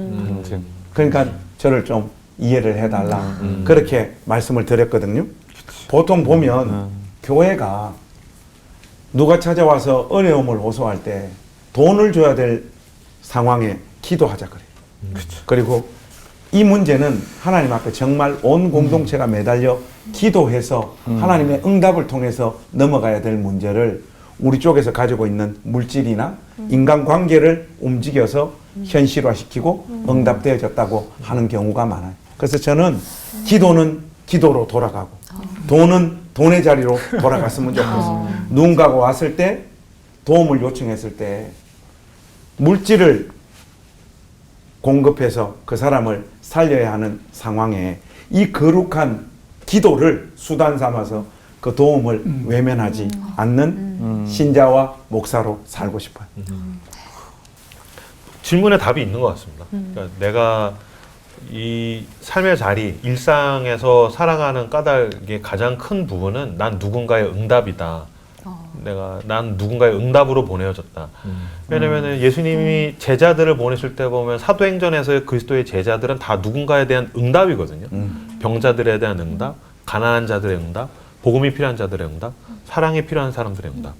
그러니까 저를 좀 이해를 해달라. 그렇게 말씀을 드렸거든요. 보통 보면 교회가 누가 찾아와서 어려움을 호소할 때 돈을 줘야 될 상황에 기도하자 그래요. 그리고 이 문제는 하나님 앞에 정말 온 공동체가 매달려 기도해서 하나님의 응답을 통해서 넘어가야 될 문제를 우리 쪽에서 가지고 있는 물질이나 인간관계를 움직여서 현실화시키고 응답되어졌다고 하는 경우가 많아요. 그래서 저는 기도는 기도로 돌아가고 돈은 돈의 자리로 돌아갔으면 좋겠어요. 누군가가 왔을 때 도움을 요청했을 때 물질을 공급해서 그 사람을 살려야 하는 상황에 이 거룩한 기도를 수단 삼아서 그 도움을 외면하지 않는 신자와 목사로 살고 싶어요. 질문에 답이 있는 것 같습니다. 그러니까 내가 이 삶의 자리, 일상에서 살아가는 까닭의 가장 큰 부분은 난 누군가의 응답이다. 난 누군가의 응답으로 보내어졌다. 왜냐면은 예수님이 제자들을 보내실 때 보면 사도행전에서의 그리스도의 제자들은 다 누군가에 대한 응답이거든요. 병자들에 대한 응답, 가난한 자들의 응답, 복음이 필요한 자들의 응답, 사랑이 필요한 사람들의 응답.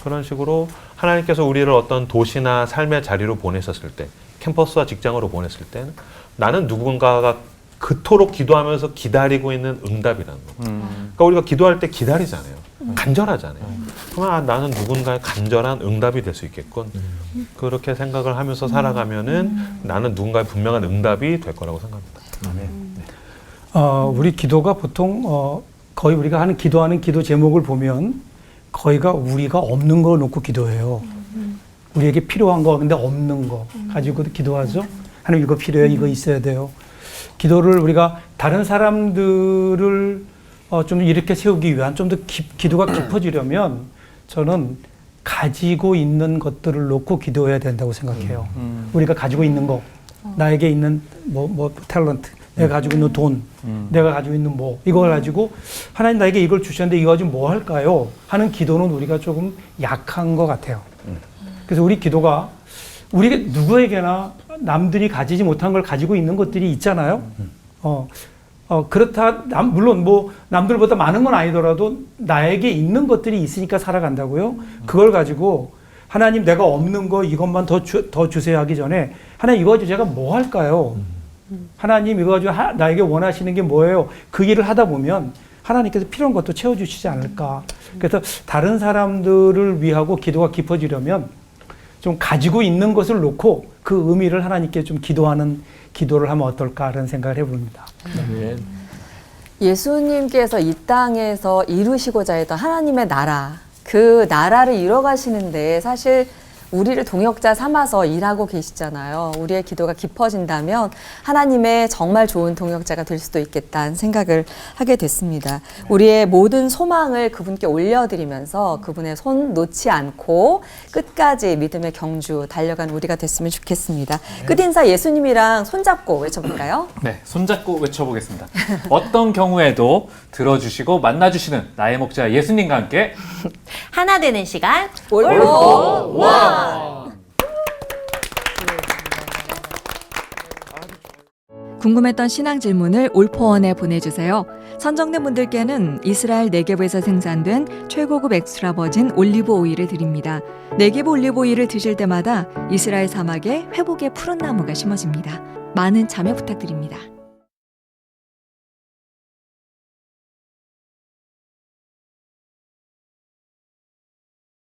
그런 식으로 하나님께서 우리를 어떤 도시나 삶의 자리로 보내셨을 때, 캠퍼스와 직장으로 보냈을 때는 나는 누군가가 그토록 기도하면서 기다리고 있는 응답이라는 거. 그러니까 우리가 기도할 때 기다리잖아요. 간절하잖아요. 그러면 나는 누군가의 간절한 응답이 될 수 있겠군. 그렇게 생각을 하면서 살아가면은 나는 누군가의 분명한 응답이 될 거라고 생각합니다. 우리 기도가 보통 거의 우리가 하는 기도하는 기도 제목을 보면 거의가 우리가 없는 거 놓고 기도해요. 우리에게 필요한 거 근데 없는 거 가지고 기도하죠. 하나님 이거 필요해요. 이거 있어야 돼요. 기도를 우리가 다른 사람들을 좀 이렇게 세우기 위한 좀 더 기도가 깊어지려면 저는 가지고 있는 것들을 놓고 기도해야 된다고 생각해요. 우리가 가지고 있는 거, 나에게 있는 뭐 탤런트, 내가 가지고 있는 돈, 내가 가지고 있는 뭐 이걸 가지고 하나님 나에게 이걸 주셨는데 이거 가지고 뭐 할까요? 하는 기도는 우리가 조금 약한 것 같아요. 그래서 우리 기도가 우리 누구에게나 남들이 가지지 못한 걸 가지고 있는 것들이 있잖아요. 그렇다, 물론 뭐 남들보다 많은 건 아니더라도 나에게 있는 것들이 있으니까 살아간다고요. 그걸 가지고 하나님 내가 없는 거 이것만 더 주세요 하기 전에 하나님 이거 가지고 제가 뭐 할까요? 하나님 이거 가지고 나에게 원하시는 게 뭐예요? 그 일을 하다 보면 하나님께서 필요한 것도 채워주시지 않을까. 그래서 다른 사람들을 위하고 기도가 깊어지려면 좀 가지고 있는 것을 놓고 그 의미를 하나님께 좀 기도하는 기도를 하면 어떨까 하는 생각을 해봅니다. 예수님께서 이 땅에서 이루시고자 했던 하나님의 나라, 그 나라를 이뤄가시는데 사실 우리를 동역자 삼아서 일하고 계시잖아요. 우리의 기도가 깊어진다면 하나님의 정말 좋은 동역자가 될 수도 있겠다는 생각을 하게 됐습니다. 우리의 모든 소망을 그분께 올려드리면서 그분의 손 놓지 않고 끝까지 믿음의 경주 달려간 우리가 됐으면 좋겠습니다. 끝인사 예수님이랑 손잡고 외쳐볼까요? 네, 손잡고 외쳐보겠습니다. 어떤 경우에도 들어주시고 만나주시는 나의 목자 예수님과 함께 하나 되는 시간 올포 원! 궁금했던 신앙 질문을 올포원에 보내주세요. 선정된 분들께는 이스라엘 네게브에서 생산된 최고급 엑스트라 버진 올리브 오일을 드립니다. 네게브 올리브 오일을 드실 때마다 이스라엘 사막에 회복의 푸른 나무가 심어집니다. 많은 참여 부탁드립니다.